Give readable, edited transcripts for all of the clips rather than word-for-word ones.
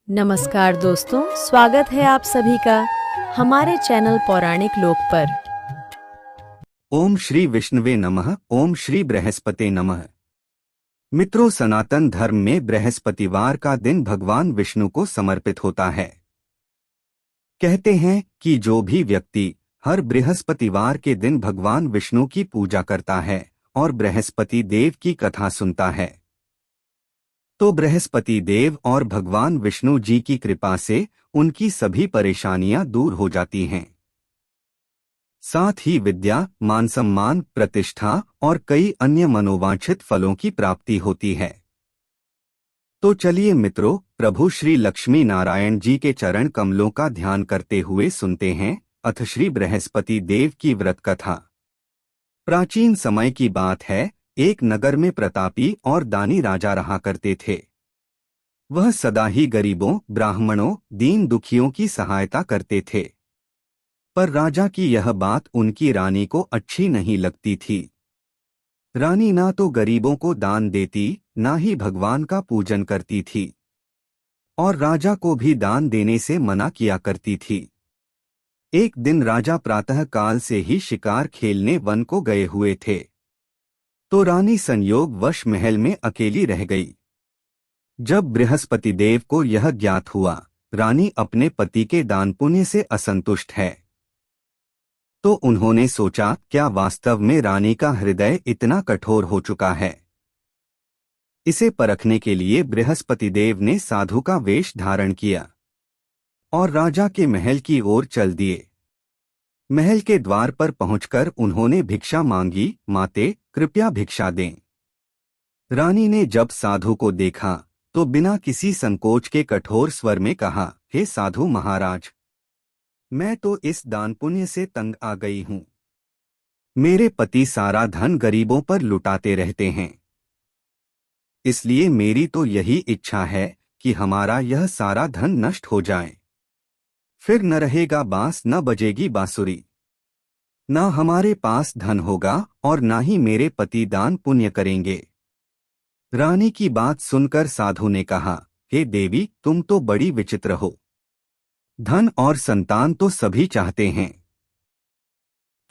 नमस्कार दोस्तों, स्वागत है आप सभी का हमारे चैनल पौराणिक लोक पर। ओम श्री विष्णुवे नमः। ओम श्री बृहस्पते नमः। मित्रों, सनातन धर्म में बृहस्पतिवार का दिन भगवान विष्णु को समर्पित होता है। कहते हैं कि जो भी व्यक्ति हर बृहस्पतिवार के दिन भगवान विष्णु की पूजा करता है और बृहस्पति देव की कथा सुनता है, तो बृहस्पति देव और भगवान विष्णु जी की कृपा से उनकी सभी परेशानियां दूर हो जाती हैं। साथ ही विद्या, मान सम्मान, प्रतिष्ठा और कई अन्य मनोवांछित फलों की प्राप्ति होती है। तो चलिए मित्रों, प्रभु श्री लक्ष्मी नारायण जी के चरण कमलों का ध्यान करते हुए सुनते हैं अथ श्री बृहस्पति देव की व्रत कथा। प्राचीन समय की बात है, एक नगर में प्रतापी और दानी राजा रहा करते थे। वह सदा ही गरीबों, ब्राह्मणों, दीन दुखियों की सहायता करते थे। पर राजा की यह बात उनकी रानी को अच्छी नहीं लगती थी। रानी ना तो गरीबों को दान देती, ना ही भगवान का पूजन करती थी, और राजा को भी दान देने से मना किया करती थी। एक दिन राजा प्रातः काल से ही शिकार खेलने वन को गए हुए थे, तो रानी संयोगवश महल में अकेली रह गई। जब बृहस्पति देव को यह ज्ञात हुआ रानी अपने पति के दान पुण्य से असंतुष्ट है, तो उन्होंने सोचा, क्या वास्तव में रानी का हृदय इतना कठोर हो चुका है? इसे परखने के लिए बृहस्पति देव ने साधु का वेश धारण किया और राजा के महल की ओर चल दिए। महल के द्वार पर पहुंचकर उन्होंने भिक्षा मांगी, माते कृपया भिक्षा दें। रानी ने जब साधु को देखा तो बिना किसी संकोच के कठोर स्वर में कहा, हे साधु महाराज, मैं तो इस दान पुण्य से तंग आ गई हूं। मेरे पति सारा धन गरीबों पर लुटाते रहते हैं, इसलिए मेरी तो यही इच्छा है कि हमारा यह सारा धन नष्ट हो जाए। फिर न रहेगा बांस, न बजेगी बांसुरी, न हमारे पास धन होगा और न ही मेरे पति दान पुण्य करेंगे। रानी की बात सुनकर साधु ने कहा, हे देवी, तुम तो बड़ी विचित्र हो। धन और संतान तो सभी चाहते हैं,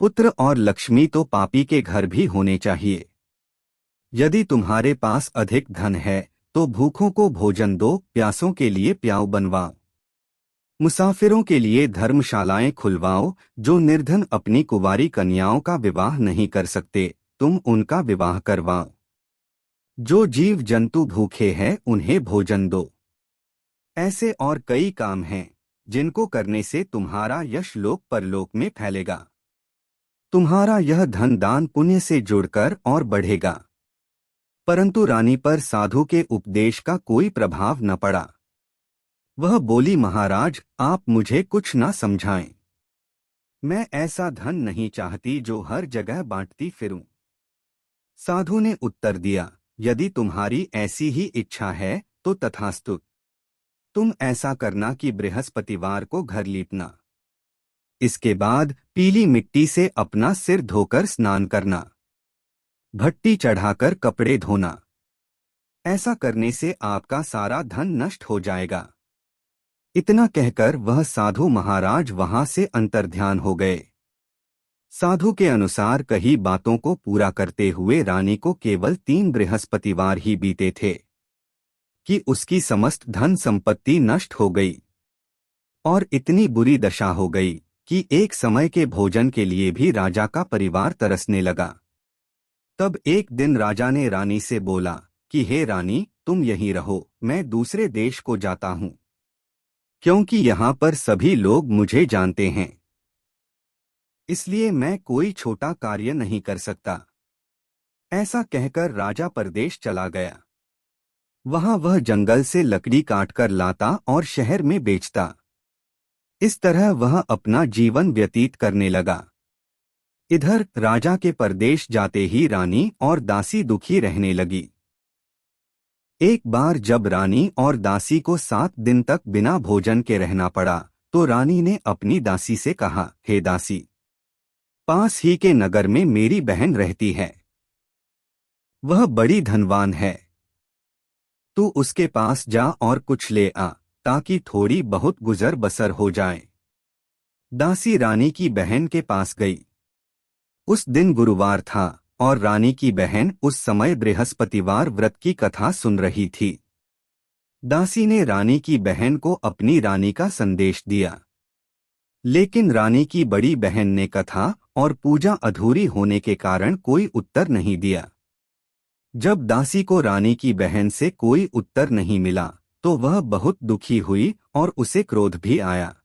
पुत्र और लक्ष्मी तो पापी के घर भी होने चाहिए। यदि तुम्हारे पास अधिक धन है तो भूखों को भोजन दो, प्यासों के लिए प्याऊ बनवाओ, मुसाफिरों के लिए धर्मशालाएं खुलवाओ। जो निर्धन अपनी कुंवारी कन्याओं का विवाह नहीं कर सकते, तुम उनका विवाह करवाओ। जो जीव जंतु भूखे हैं उन्हें भोजन दो। ऐसे और कई काम हैं जिनको करने से तुम्हारा यश लोक परलोक में फैलेगा। तुम्हारा यह धन दान पुण्य से जुड़कर और बढ़ेगा। परंतु रानी पर साधु के उपदेश का कोई प्रभाव न पड़ा। वह बोली, महाराज, आप मुझे कुछ न समझाएं। मैं ऐसा धन नहीं चाहती जो हर जगह बांटती फिरूं। साधु ने उत्तर दिया, यदि तुम्हारी ऐसी ही इच्छा है तो तथास्तु। तुम ऐसा करना कि बृहस्पतिवार को घर लीपना। इसके बाद पीली मिट्टी से अपना सिर धोकर स्नान करना, भट्टी चढ़ाकर कपड़े धोना। ऐसा करने से आपका सारा धन नष्ट हो जाएगा। इतना कहकर वह साधु महाराज वहां से अंतर्ध्यान हो गए। साधु के अनुसार कही बातों को पूरा करते हुए रानी को केवल 3 बृहस्पतिवार ही बीते थे कि उसकी समस्त धन संपत्ति नष्ट हो गई और इतनी बुरी दशा हो गई कि एक समय के भोजन के लिए भी राजा का परिवार तरसने लगा। तब एक दिन राजा ने रानी से बोला कि हे रानी, तुम यहीं रहो, मैं दूसरे देश को जाता हूं, क्योंकि यहाँ पर सभी लोग मुझे जानते हैं, इसलिए मैं कोई छोटा कार्य नहीं कर सकता। ऐसा कहकर राजा परदेश चला गया। वहां वह जंगल से लकड़ी काटकर लाता और शहर में बेचता। इस तरह वह अपना जीवन व्यतीत करने लगा। इधर राजा के परदेश जाते ही रानी और दासी दुखी रहने लगी। एक बार जब रानी और दासी को 7 दिन तक बिना भोजन के रहना पड़ा, तो रानी ने अपनी दासी से कहा, हे दासी, पास ही के नगर में मेरी बहन रहती है। वह बड़ी धनवान है, तू उसके पास जा और कुछ ले आ, ताकि थोड़ी बहुत गुजर बसर हो जाए। दासी रानी की बहन के पास गई। उस दिन गुरुवार था और रानी की बहन उस समय बृहस्पतिवार व्रत की कथा सुन रही थी। दासी ने रानी की बहन को अपनी रानी का संदेश दिया, लेकिन रानी की बड़ी बहन ने कथा और पूजा अधूरी होने के कारण कोई उत्तर नहीं दिया। जब दासी को रानी की बहन से कोई उत्तर नहीं मिला तो वह बहुत दुखी हुई और उसे क्रोध भी आया।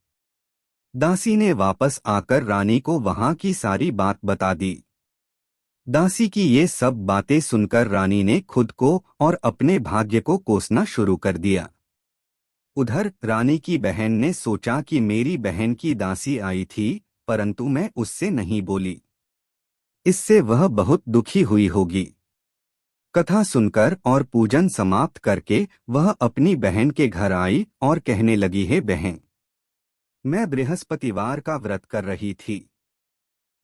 दासी ने वापस आकर रानी को वहां की सारी बात बता दी। दासी की ये सब बातें सुनकर रानी ने खुद को और अपने भाग्य को कोसना शुरू कर दिया। उधर रानी की बहन ने सोचा कि मेरी बहन की दासी आई थी, परंतु मैं उससे नहीं बोली। इससे वह बहुत दुखी हुई होगी। कथा सुनकर और पूजन समाप्त करके वह अपनी बहन के घर आई और कहने लगी, हे बहन, मैं बृहस्पतिवार का व्रत कर रही थी।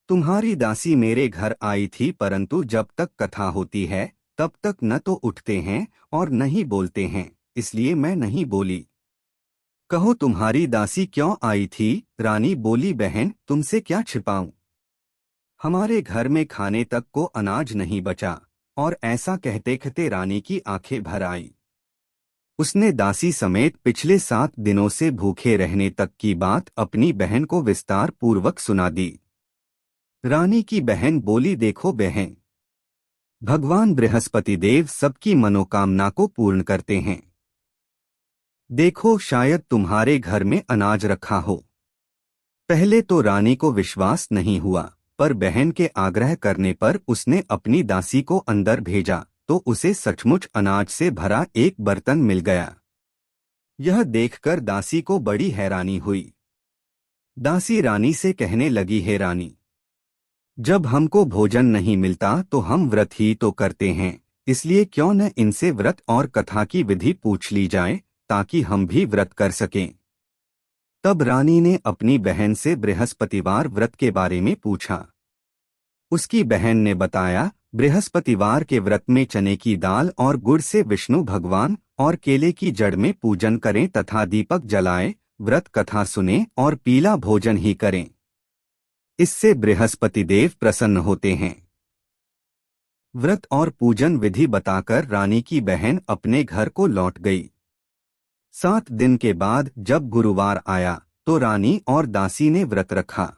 तुम्हारी दासी मेरे घर आई थी, परंतु जब तक कथा होती है तब तक न तो उठते हैं और न ही बोलते हैं, इसलिए मैं नहीं बोली। कहो तुम्हारी दासी क्यों आई थी? रानी बोली, बहन तुमसे क्या छिपाऊं? हमारे घर में खाने तक को अनाज नहीं बचा। और ऐसा कहते कहते रानी की आंखें भर आई। उसने दासी समेत पिछले 7 दिनों से भूखे रहने तक की बात अपनी बहन को विस्तार पूर्वक सुना दी। रानी की बहन बोली, देखो बहन, भगवान बृहस्पति देव सबकी मनोकामना को पूर्ण करते हैं। देखो शायद तुम्हारे घर में अनाज रखा हो। पहले तो रानी को विश्वास नहीं हुआ, पर बहन के आग्रह करने पर उसने अपनी दासी को अंदर भेजा तो उसे सचमुच अनाज से भरा एक बर्तन मिल गया। यह देखकर दासी को बड़ी हैरानी हुई। दासी रानी से कहने लगी, हे रानी, जब हमको भोजन नहीं मिलता तो हम व्रत ही तो करते हैं, इसलिए क्यों न इनसे व्रत और कथा की विधि पूछ ली जाए ताकि हम भी व्रत कर सकें। तब रानी ने अपनी बहन से बृहस्पतिवार व्रत के बारे में पूछा। उसकी बहन ने बताया, बृहस्पतिवार के व्रत में चने की दाल और गुड़ से विष्णु भगवान और केले की जड़ में पूजन करें तथा दीपक जलाएं, व्रत कथा सुनें और पीला भोजन ही करें। इससे बृहस्पति देव प्रसन्न होते हैं। व्रत और पूजन विधि बताकर रानी की बहन अपने घर को लौट गई। 7 दिन के बाद जब गुरुवार आया तो रानी और दासी ने व्रत रखा।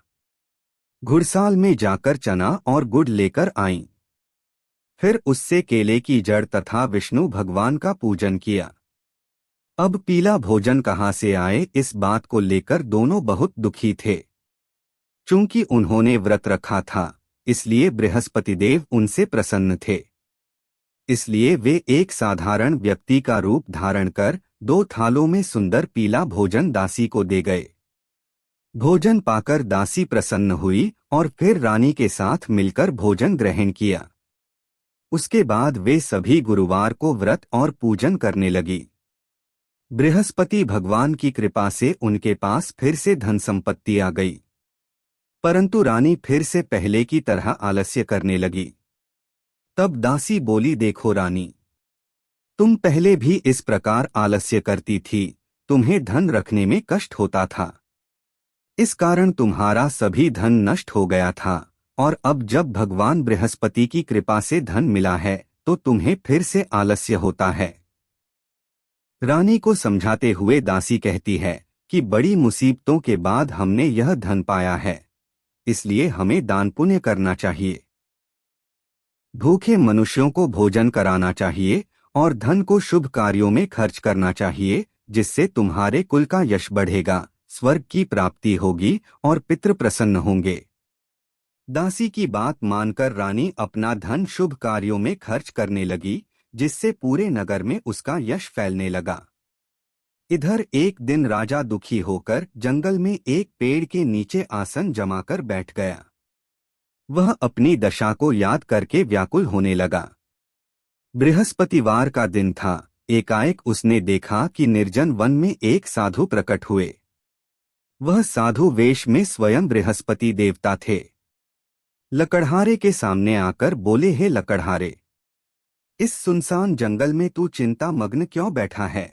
घुड़साल में जाकर चना और गुड़ लेकर आईं। फिर उससे केले की जड़ तथा विष्णु भगवान का पूजन किया। अब पीला भोजन कहाँ से आए, इस बात को लेकर दोनों बहुत दुखी थे। चूंकि उन्होंने व्रत रखा था, इसलिए बृहस्पति देव उनसे प्रसन्न थे। इसलिए वे एक साधारण व्यक्ति का रूप धारण कर 2 थालों में सुंदर पीला भोजन दासी को दे गए। भोजन पाकर दासी प्रसन्न हुई और फिर रानी के साथ मिलकर भोजन ग्रहण किया। उसके बाद वे सभी गुरुवार को व्रत और पूजन करने लगी। बृहस्पति भगवान की कृपा से उनके पास फिर से धन संपत्ति आ गई, परंतु रानी फिर से पहले की तरह आलस्य करने लगी। तब दासी बोली, देखो रानी, तुम पहले भी इस प्रकार आलस्य करती थी, तुम्हें धन रखने में कष्ट होता था, इस कारण तुम्हारा सभी धन नष्ट हो गया था, और अब जब भगवान बृहस्पति की कृपा से धन मिला है तो तुम्हें फिर से आलस्य होता है। रानी को समझाते हुए दासी कहती है कि बड़ी मुसीबतों के बाद हमने यह धन पाया है, इसलिए हमें दान पुण्य करना चाहिए। भूखे मनुष्यों को भोजन कराना चाहिए और धन को शुभ कार्यों में खर्च करना चाहिए, जिससे तुम्हारे कुल का यश बढ़ेगा, स्वर्ग की प्राप्ति होगी और पितृ प्रसन्न होंगे। दासी की बात मानकर रानी अपना धन शुभ कार्यों में खर्च करने लगी, जिससे पूरे नगर में उसका यश फैलने लगा। इधर एक दिन राजा दुखी होकर जंगल में एक पेड़ के नीचे आसन जमाकर बैठ गया। वह अपनी दशा को याद करके व्याकुल होने लगा। बृहस्पतिवार का दिन था। एकाएक उसने देखा कि निर्जन वन में एक साधु प्रकट हुए। वह साधु वेश में स्वयं बृहस्पति देवता थे। लकड़हारे के सामने आकर बोले, हे लकड़हारे, इस सुनसान जंगल में तू चिंता मग्न क्यों बैठा है?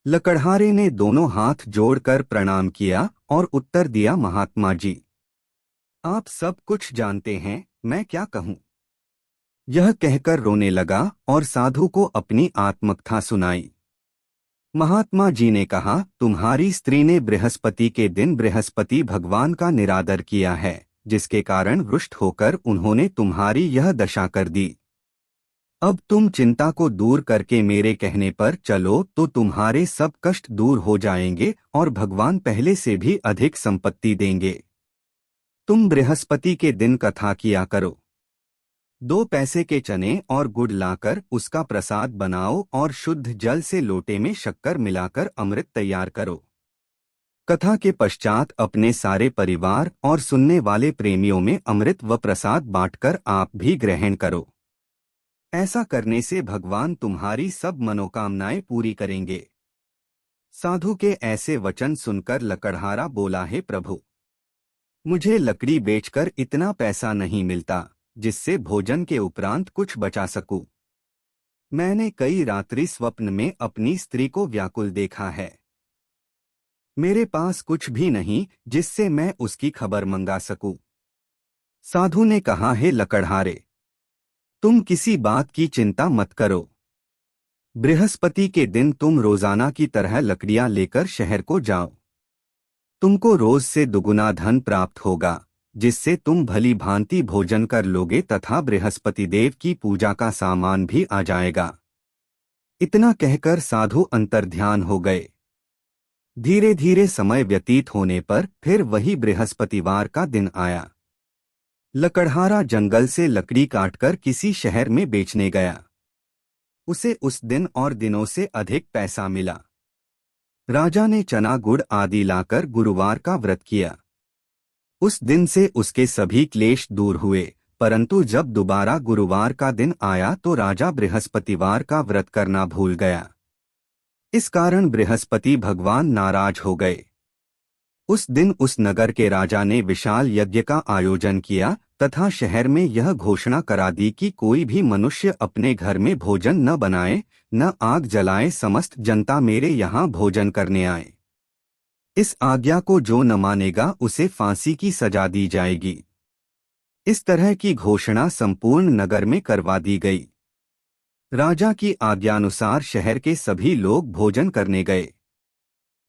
लकड़हारे ने दोनों हाथ जोड़कर प्रणाम किया और उत्तर दिया, महात्मा जी, आप सब कुछ जानते हैं, मैं क्या कहूँ। यह कहकर रोने लगा और साधु को अपनी आत्मकथा सुनाई। महात्मा जी ने कहा, तुम्हारी स्त्री ने बृहस्पति के दिन बृहस्पति भगवान का निरादर किया है, जिसके कारण रुष्ट होकर उन्होंने तुम्हारी यह दशा कर दी। अब तुम चिंता को दूर करके मेरे कहने पर चलो तो तुम्हारे सब कष्ट दूर हो जाएंगे और भगवान पहले से भी अधिक संपत्ति देंगे। तुम बृहस्पति के दिन कथा किया करो। 2 पैसे के चने और गुड़ लाकर उसका प्रसाद बनाओ और शुद्ध जल से लोटे में शक्कर मिलाकर अमृत तैयार करो। कथा के पश्चात अपने सारे परिवार और सुनने वाले प्रेमियों में अमृत व प्रसाद बांटकर आप भी ग्रहण करो। ऐसा करने से भगवान तुम्हारी सब मनोकामनाएं पूरी करेंगे। साधु के ऐसे वचन सुनकर लकड़हारा बोला, हे प्रभु, मुझे लकड़ी बेचकर इतना पैसा नहीं मिलता जिससे भोजन के उपरांत कुछ बचा सकूं। मैंने कई रात्रि स्वप्न में अपनी स्त्री को व्याकुल देखा है। मेरे पास कुछ भी नहीं जिससे मैं उसकी खबर मंगा सकूं। साधु ने कहा, हे लकड़हारे, तुम किसी बात की चिंता मत करो। बृहस्पति के दिन तुम रोजाना की तरह लकड़ियां लेकर शहर को जाओ। तुमको रोज से दुगुना धन प्राप्त होगा, जिससे तुम भली भांति भोजन कर लोगे तथा बृहस्पति देव की पूजा का सामान भी आ जाएगा। इतना कहकर साधु अंतर्ध्यान हो गए। धीरे धीरे समय व्यतीत होने पर फिर वही बृहस्पतिवार का दिन आया। लकड़हारा जंगल से लकड़ी काटकर किसी शहर में बेचने गया। उसे उस दिन और दिनों से अधिक पैसा मिला। राजा ने चना गुड़ आदि लाकर गुरुवार का व्रत किया। उस दिन से उसके सभी क्लेश दूर हुए, परंतु जब दोबारा गुरुवार का दिन आया तो राजा बृहस्पतिवार का व्रत करना भूल गया। इस कारण बृहस्पति भगवान नाराज हो गए। उस दिन उस नगर के राजा ने विशाल यज्ञ का आयोजन किया तथा शहर में यह घोषणा करा दी कि कोई भी मनुष्य अपने घर में भोजन न बनाए, न आग जलाए, समस्त जनता मेरे यहाँ भोजन करने आए। इस आज्ञा को जो न मानेगा उसे फांसी की सजा दी जाएगी। इस तरह की घोषणा संपूर्ण नगर में करवा दी गई। राजा की आज्ञानुसार शहर के सभी लोग भोजन करने गए,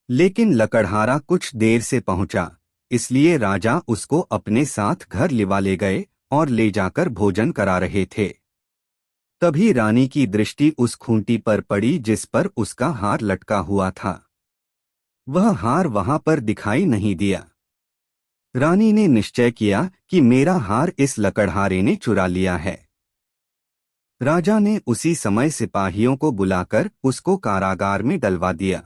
लेकिन लकड़हारा कुछ देर से पहुंचा, इसलिए राजा उसको अपने साथ घर लिवा ले गए और ले जाकर भोजन करा रहे थे। तभी रानी की दृष्टि उस खूंटी पर पड़ी जिस पर उसका हार लटका हुआ था। वह हार वहां पर दिखाई नहीं दिया। रानी ने निश्चय किया कि मेरा हार इस लकड़हारे ने चुरा लिया है। राजा ने उसी समय सिपाहियों को बुलाकर उसको कारागार में डलवा दिया।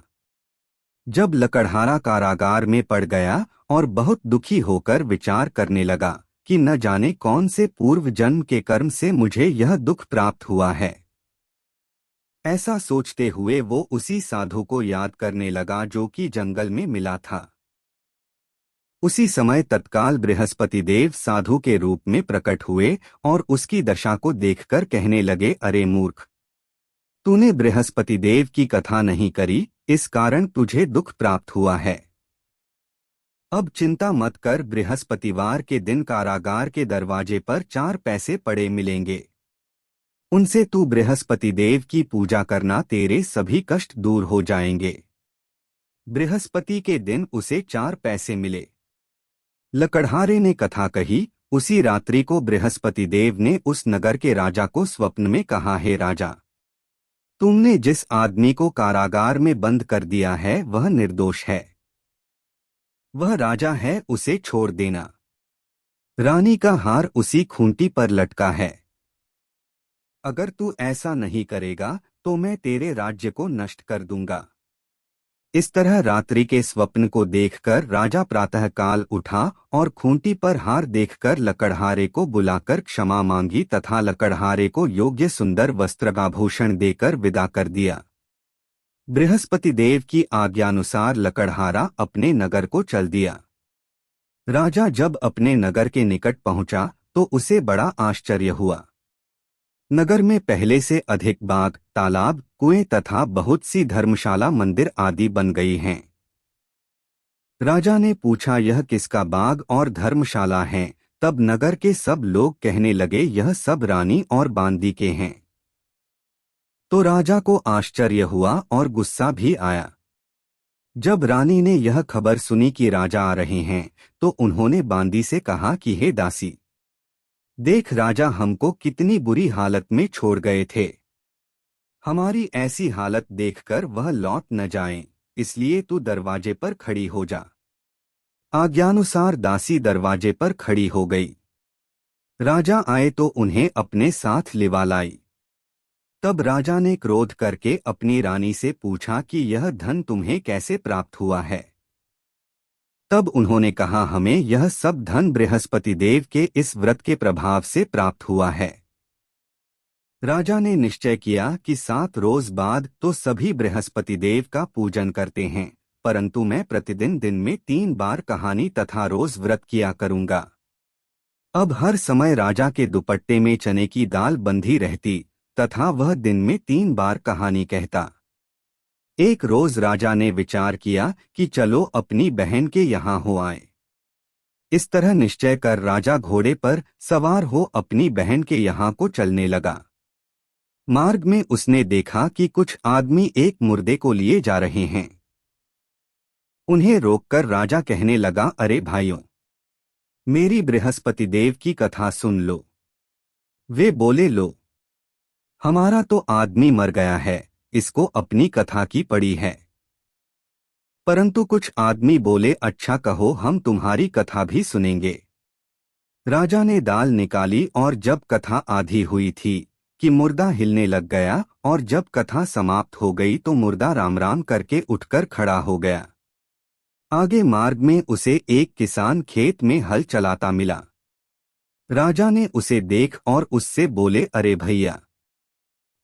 जब लकड़हारा कारागार में पड़ गया और बहुत दुखी होकर विचार करने लगा कि न जाने कौन से पूर्व जन्म के कर्म से मुझे यह दुख प्राप्त हुआ है। ऐसा सोचते हुए वो उसी साधु को याद करने लगा जो कि जंगल में मिला था। उसी समय तत्काल बृहस्पति देव साधु के रूप में प्रकट हुए और उसकी दशा को देखकर कहने लगे, अरे मूर्ख, तूने बृहस्पति देव की कथा नहीं करी, इस कारण तुझे दुख प्राप्त हुआ है। अब चिंता मत कर, बृहस्पतिवार के दिन कारागार के दरवाजे पर 4 पैसे पड़े मिलेंगे। उनसे तू बृहस्पति देव की पूजा करना, तेरे सभी कष्ट दूर हो जाएंगे। बृहस्पति के दिन उसे 4 पैसे मिले। लकड़हारे ने कथा कही। उसी रात्रि को बृहस्पति देव ने उस नगर के राजा को स्वप्न में कहा, हे राजा, तुमने जिस आदमी को कारागार में बंद कर दिया है वह निर्दोष है। वह राजा है, उसे छोड़ देना। रानी का हार उसी खूंटी पर लटका है। अगर तू ऐसा नहीं करेगा तो मैं तेरे राज्य को नष्ट कर दूंगा। इस तरह रात्रि के स्वप्न को देखकर राजा प्रातःकाल उठा और खूंटी पर हार देखकर लकड़हारे को बुलाकर क्षमा मांगी तथा लकड़हारे को योग्य सुंदर वस्त्राभूषण देकर विदा कर दिया। बृहस्पति देव की आज्ञानुसार लकड़हारा अपने नगर को चल दिया। राजा जब अपने नगर के निकट पहुंचा तो उसे बड़ा आश्चर्य हुआ। नगर में पहले से अधिक बाग, तालाब, कुएं तथा बहुत सी धर्मशाला मंदिर आदि बन गई हैं। राजा ने पूछा, यह किसका बाग और धर्मशाला है? तब नगर के सब लोग कहने लगे, यह सब रानी और बांदी के हैं। तो राजा को आश्चर्य हुआ और गुस्सा भी आया। जब रानी ने यह खबर सुनी कि राजा आ रहे हैं, तो उन्होंने बांदी से कहा कि हे दासी, देख राजा हमको कितनी बुरी हालत में छोड़ गए थे। हमारी ऐसी हालत देखकर वह लौट न जाएं, इसलिए तू दरवाजे पर खड़ी हो जा। आज्ञानुसार दासी दरवाजे पर खड़ी हो गई। राजा आए तो उन्हें अपने साथ लिवा लाई। तब राजा ने क्रोध करके अपनी रानी से पूछा कि यह धन तुम्हें कैसे प्राप्त हुआ है? तब उन्होंने कहा, हमें यह सब धन बृहस्पति देव के इस व्रत के प्रभाव से प्राप्त हुआ है। राजा ने निश्चय किया कि 7 रोज बाद तो सभी बृहस्पति देव का पूजन करते हैं, परंतु मैं प्रतिदिन दिन में 3 बार कहानी तथा रोज व्रत किया करूंगा। अब हर समय राजा के दुपट्टे में चने की दाल बंधी रहती तथा वह दिन में 3 बार कहानी कहता। एक रोज राजा ने विचार किया कि चलो अपनी बहन के यहाँ हो आए। इस तरह निश्चय कर राजा घोड़े पर सवार हो अपनी बहन के यहाँ को चलने लगा। मार्ग में उसने देखा कि कुछ आदमी एक मुर्दे को लिए जा रहे हैं। उन्हें रोककर राजा कहने लगा, अरे भाइयों, मेरी बृहस्पति देव की कथा सुन लो। वे बोले, लो, हमारा तो आदमी मर गया है, इसको अपनी कथा की पड़ी है। परंतु कुछ आदमी बोले, अच्छा कहो, हम तुम्हारी कथा भी सुनेंगे। राजा ने दाल निकाली और जब कथा आधी हुई थी कि मुर्दा हिलने लग गया, और जब कथा समाप्त हो गई तो मुर्दा राम राम करके उठकर खड़ा हो गया। आगे मार्ग में उसे एक किसान खेत में हल चलाता मिला। राजा ने उसे देख और उससे बोले, अरे भैया,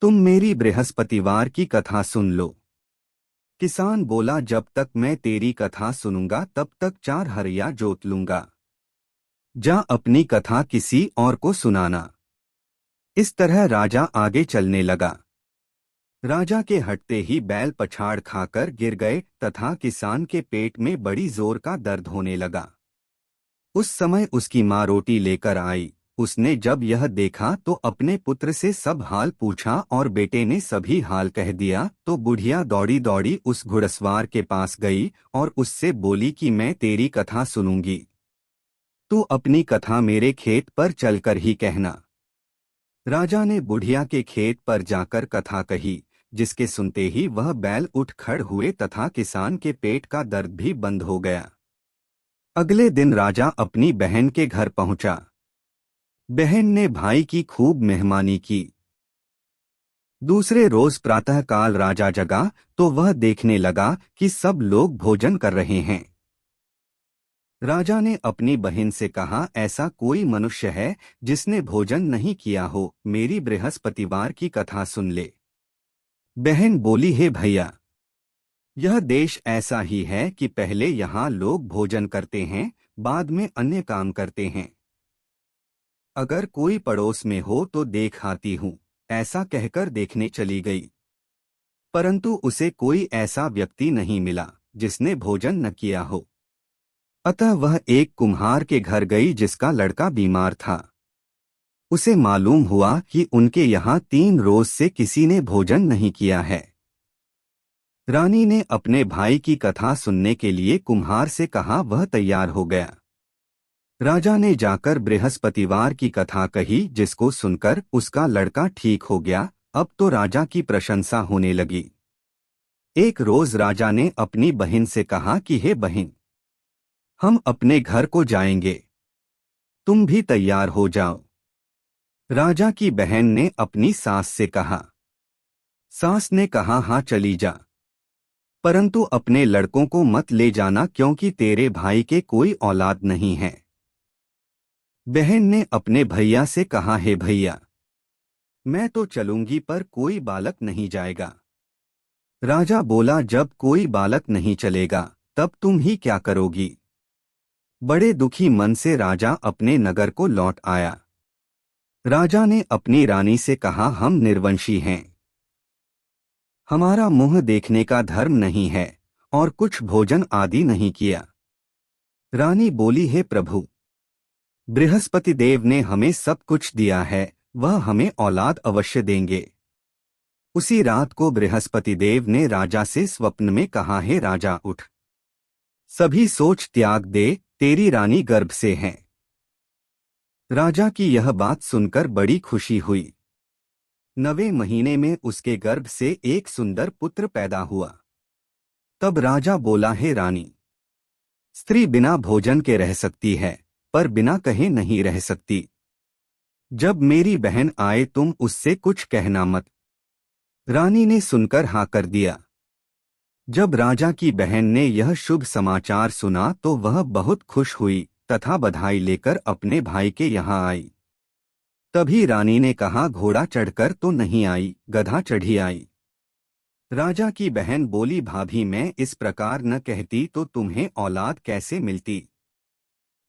तुम मेरी बृहस्पतिवार की कथा सुन लो। किसान बोला, जब तक मैं तेरी कथा सुनूंगा तब तक 4 हरिया जोत लूंगा। जा अपनी कथा किसी और को सुनाना। इस तरह राजा आगे चलने लगा। राजा के हटते ही बैल पछाड़ खाकर गिर गए तथा किसान के पेट में बड़ी जोर का दर्द होने लगा। उस समय उसकी माँ रोटी लेकर आई। उसने जब यह देखा तो अपने पुत्र से सब हाल पूछा और बेटे ने सभी हाल कह दिया। तो बुढ़िया दौड़ी दौड़ी उस घुड़सवार के पास गई और उससे बोली कि मैं तेरी कथा सुनूंगी, तू अपनी कथा मेरे खेत पर चलकर ही कहना। राजा ने बुढ़िया के खेत पर जाकर कथा कही, जिसके सुनते ही वह बैल उठ खड़ हुए तथा किसान के पेट का दर्द भी बंद हो गया। अगले दिन राजा अपनी बहन के घर पहुंचा। बहन ने भाई की खूब मेहमानी की। दूसरे रोज प्रातःकाल राजा जगा तो वह देखने लगा कि सब लोग भोजन कर रहे हैं। राजा ने अपनी बहन से कहा, ऐसा कोई मनुष्य है जिसने भोजन नहीं किया हो, मेरी बृहस्पतिवार की कथा सुन ले। बहन बोली, हे भैया, यह देश ऐसा ही है कि पहले यहाँ लोग भोजन करते हैं, बाद में अन्य काम करते हैं। अगर कोई पड़ोस में हो तो देख आती हूँ। ऐसा कहकर देखने चली गई, परंतु उसे कोई ऐसा व्यक्ति नहीं मिला जिसने भोजन न किया हो। अतः वह एक कुम्हार के घर गई जिसका लड़का बीमार था। उसे मालूम हुआ कि उनके यहाँ 3 रोज से किसी ने भोजन नहीं किया है। रानी ने अपने भाई की कथा सुनने के लिए कुम्हार से कहा, वह तैयार हो गया। राजा ने जाकर बृहस्पतिवार की कथा कही, जिसको सुनकर उसका लड़का ठीक हो गया। अब तो राजा की प्रशंसा होने लगी। एक रोज राजा ने अपनी बहन से कहा कि हे बहन, हम अपने घर को जाएंगे, तुम भी तैयार हो जाओ। राजा की बहन ने अपनी सास से कहा। सास ने कहा, हाँ चली जा, परंतु अपने लड़कों को मत ले जाना क्योंकि तेरे भाई के कोई औलाद नहीं है। बहन ने अपने भैया से कहा, हे भैया, मैं तो चलूंगी पर कोई बालक नहीं जाएगा। राजा बोला, जब कोई बालक नहीं चलेगा तब तुम ही क्या करोगी? बड़े दुखी मन से राजा अपने नगर को लौट आया। राजा ने अपनी रानी से कहा, हम निर्वंशी हैं, हमारा मुंह देखने का धर्म नहीं है और कुछ भोजन आदि नहीं किया। रानी बोली, हे प्रभु, बृहस्पति देव ने हमें सब कुछ दिया है, वह हमें औलाद अवश्य देंगे। उसी रात को बृहस्पति देव ने राजा से स्वप्न में कहा, हे राजा, उठ, सभी सोच त्याग दे, तेरी रानी गर्भ से है। राजा की यह बात सुनकर बड़ी खुशी हुई। 9वें महीने में उसके गर्भ से एक सुंदर पुत्र पैदा हुआ। तब राजा बोला, हे रानी, स्त्री बिना भोजन के रह सकती है, पर बिना कहे नहीं रह सकती। जब मेरी बहन आए तुम उससे कुछ कहना मत। रानी ने सुनकर हाँ कर दिया। जब राजा की बहन ने यह शुभ समाचार सुना तो वह बहुत खुश हुई तथा बधाई लेकर अपने भाई के यहाँ आई। तभी रानी ने कहा, घोड़ा चढ़कर तो नहीं आई, गधा चढ़ी आई। राजा की बहन बोली, भाभी, मैं इस प्रकार न कहती तो तुम्हें औलाद कैसे मिलती।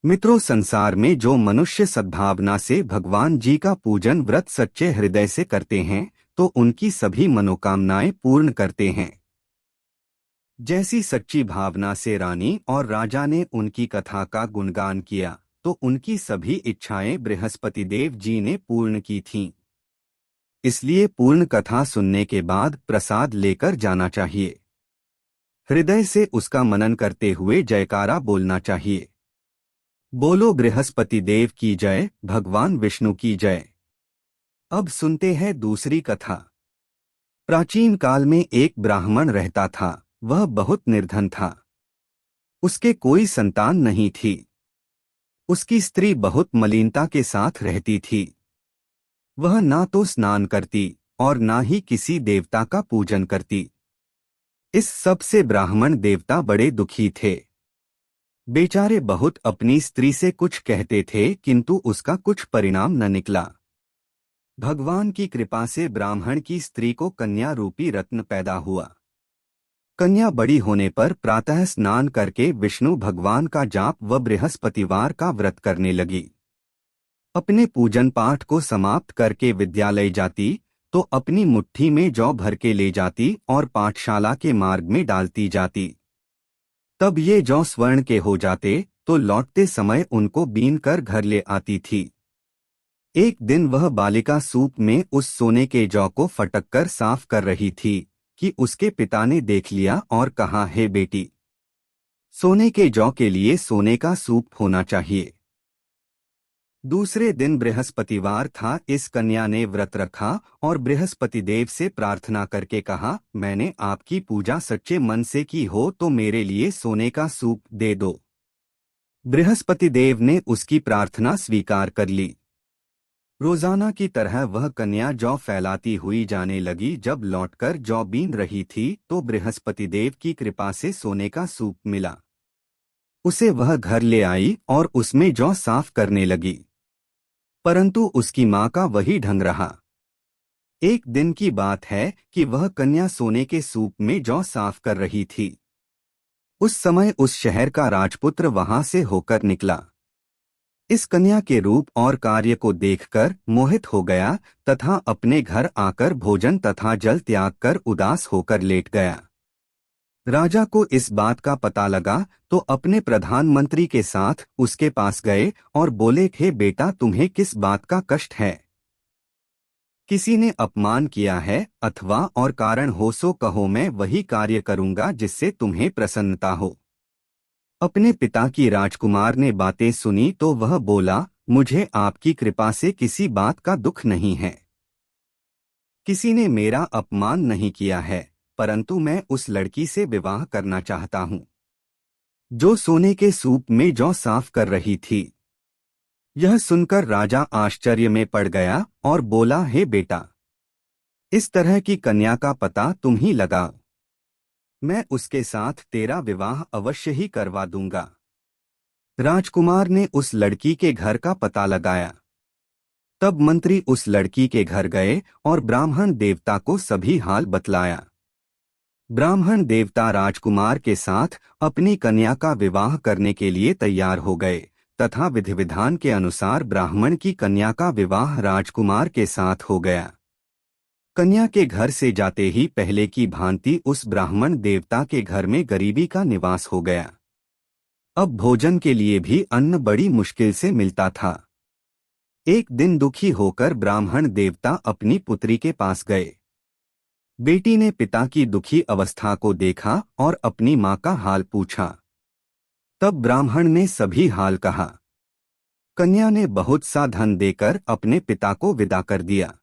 मित्रों, संसार में जो मनुष्य सद्भावना से भगवान जी का पूजन व्रत सच्चे हृदय से करते हैं तो उनकी सभी मनोकामनाएं पूर्ण करते हैं। जैसी सच्ची भावना से रानी और राजा ने उनकी कथा का गुणगान किया तो उनकी सभी इच्छाएं बृहस्पति देव जी ने पूर्ण की थीं। इसलिए पूर्ण कथा सुनने के बाद प्रसाद लेकर जाना चाहिए। हृदय से उसका मनन करते हुए जयकारा बोलना चाहिए। बोलो बृहस्पति देव की जय, भगवान विष्णु की जय। अब सुनते हैं दूसरी कथा। प्राचीन काल में एक ब्राह्मण रहता था। वह बहुत निर्धन था। उसके कोई संतान नहीं थी। उसकी स्त्री बहुत मलिनता के साथ रहती थी। वह ना तो स्नान करती और ना ही किसी देवता का पूजन करती। इस सब से ब्राह्मण देवता बड़े दुखी थे। बेचारे बहुत अपनी स्त्री से कुछ कहते थे किंतु उसका कुछ परिणाम न निकला। भगवान की कृपा से ब्राह्मण की स्त्री को कन्या रूपी रत्न पैदा हुआ। कन्या बड़ी होने पर प्रातः स्नान करके विष्णु भगवान का जाप व बृहस्पतिवार का व्रत करने लगी। अपने पूजन पाठ को समाप्त करके विद्यालय जाती तो अपनी मुट्ठी में जौ भर के ले जाती और पाठशाला के मार्ग में डालती जाती। तब ये जौ स्वर्ण के हो जाते तो लौटते समय उनको बीन कर घर ले आती थी। एक दिन वह बालिका सूप में उस सोने के जौ को फटक कर साफ कर रही थी कि उसके पिता ने देख लिया और कहा, हे बेटी, सोने के जौ के लिए सोने का सूप होना चाहिए। दूसरे दिन बृहस्पतिवार था। इस कन्या ने व्रत रखा और बृहस्पति देव से प्रार्थना करके कहा, मैंने आपकी पूजा सच्चे मन से की हो तो मेरे लिए सोने का सूप दे दो। बृहस्पति देव ने उसकी प्रार्थना स्वीकार कर ली। रोजाना की तरह वह कन्या जौ फैलाती हुई जाने लगी। जब लौटकर जौ बीन रही थी तो बृहस्पति देव की कृपा से सोने का सूप मिला। उसे वह घर ले आई और उसमें जौ साफ करने लगी, परंतु उसकी मां का वही ढंग रहा। एक दिन की बात है कि वह कन्या सोने के सूप में जौ साफ कर रही थी। उस समय उस शहर का राजपुत्र वहां से होकर निकला। इस कन्या के रूप और कार्य को देखकर मोहित हो गया तथा अपने घर आकर भोजन तथा जल त्याग कर उदास होकर लेट गया। राजा को इस बात का पता लगा तो अपने प्रधानमंत्री के साथ उसके पास गए और बोले, हे बेटा, तुम्हें किस बात का कष्ट है? किसी ने अपमान किया है अथवा और कारण हो सो कहो, मैं वही कार्य करूंगा जिससे तुम्हें प्रसन्नता हो। अपने पिता की राजकुमार ने बातें सुनी तो वह बोला, मुझे आपकी कृपा से किसी बात का दुख नहीं है। किसी ने मेरा अपमान नहीं किया है, परंतु मैं उस लड़की से विवाह करना चाहता हूँ जो सोने के सूप में जौ साफ कर रही थी। यह सुनकर राजा आश्चर्य में पड़ गया और बोला, हे बेटा, इस तरह की कन्या का पता तुम ही लगाओ। मैं उसके साथ तेरा विवाह अवश्य ही करवा दूंगा। राजकुमार ने उस लड़की के घर का पता लगाया। तब मंत्री उस लड़की के घर गए और ब्राह्मण देवता को सभी हाल बतलाया। ब्राह्मण देवता राजकुमार के साथ अपनी कन्या का विवाह करने के लिए तैयार हो गए तथा विधि विधान के अनुसार ब्राह्मण की कन्या का विवाह राजकुमार के साथ हो गया। कन्या के घर से जाते ही पहले की भांति उस ब्राह्मण देवता के घर में गरीबी का निवास हो गया। अब भोजन के लिए भी अन्न बड़ी मुश्किल से मिलता था। एक दिन दुखी होकर ब्राह्मण देवता अपनी पुत्री के पास गए। बेटी ने पिता की दुखी अवस्था को देखा और अपनी मां का हाल पूछा। तब ब्राह्मण ने सभी हाल कहा। कन्या ने बहुत सा धन देकर अपने पिता को विदा कर दिया।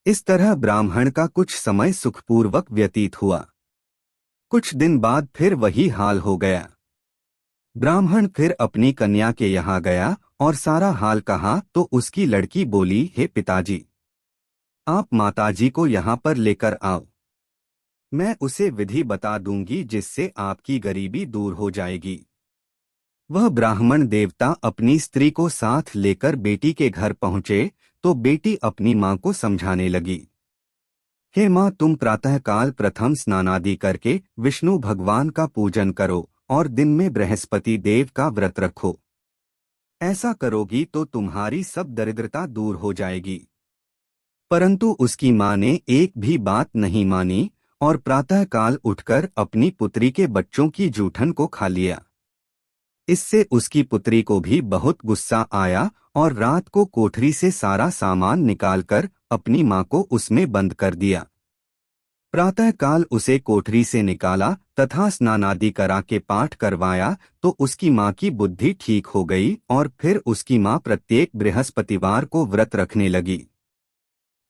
इस तरह ब्राह्मण का कुछ समय सुखपूर्वक व्यतीत हुआ। कुछ दिन बाद फिर वही हाल हो गया। ब्राह्मण फिर अपनी कन्या के यहाँ गया और सारा हाल कहा तो उसकी लड़की बोली, हे पिताजी, आप माताजी को यहाँ पर लेकर आओ। मैं उसे विधि बता दूंगी जिससे आपकी गरीबी दूर हो जाएगी। वह ब्राह्मण देवता अपनी स्त्री को साथ लेकर बेटी के घर पहुँचे तो बेटी अपनी माँ को समझाने लगी। हे माँ, तुम प्रातःकाल प्रथम स्नानादि करके विष्णु भगवान का पूजन करो और दिन में बृहस्पति देव का व्रत रखो। ऐसा करोगी तो तुम्हारी सब दरिद्रता दूर हो जाएगी। परंतु उसकी माँ ने एक भी बात नहीं मानी और प्रातःकाल उठकर अपनी पुत्री के बच्चों की जूठन को खा लिया। इससे उसकी पुत्री को भी बहुत गुस्सा आया और रात को कोठरी से सारा सामान निकालकर अपनी माँ को उसमें बंद कर दिया। प्रातःकाल उसे कोठरी से निकाला तथा स्नानादि करा के पाठ करवाया तो उसकी माँ की बुद्धि ठीक हो गई और फिर उसकी माँ प्रत्येक बृहस्पतिवार को व्रत रखने लगी।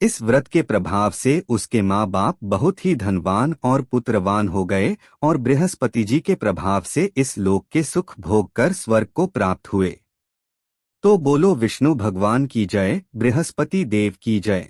इस व्रत के प्रभाव से उसके माँ बाप बहुत ही धनवान और पुत्रवान हो गए और बृहस्पति जी के प्रभाव से इस लोक के सुख भोग कर स्वर्ग को प्राप्त हुए। तो बोलो विष्णु भगवान की जय, बृहस्पति देव की जय।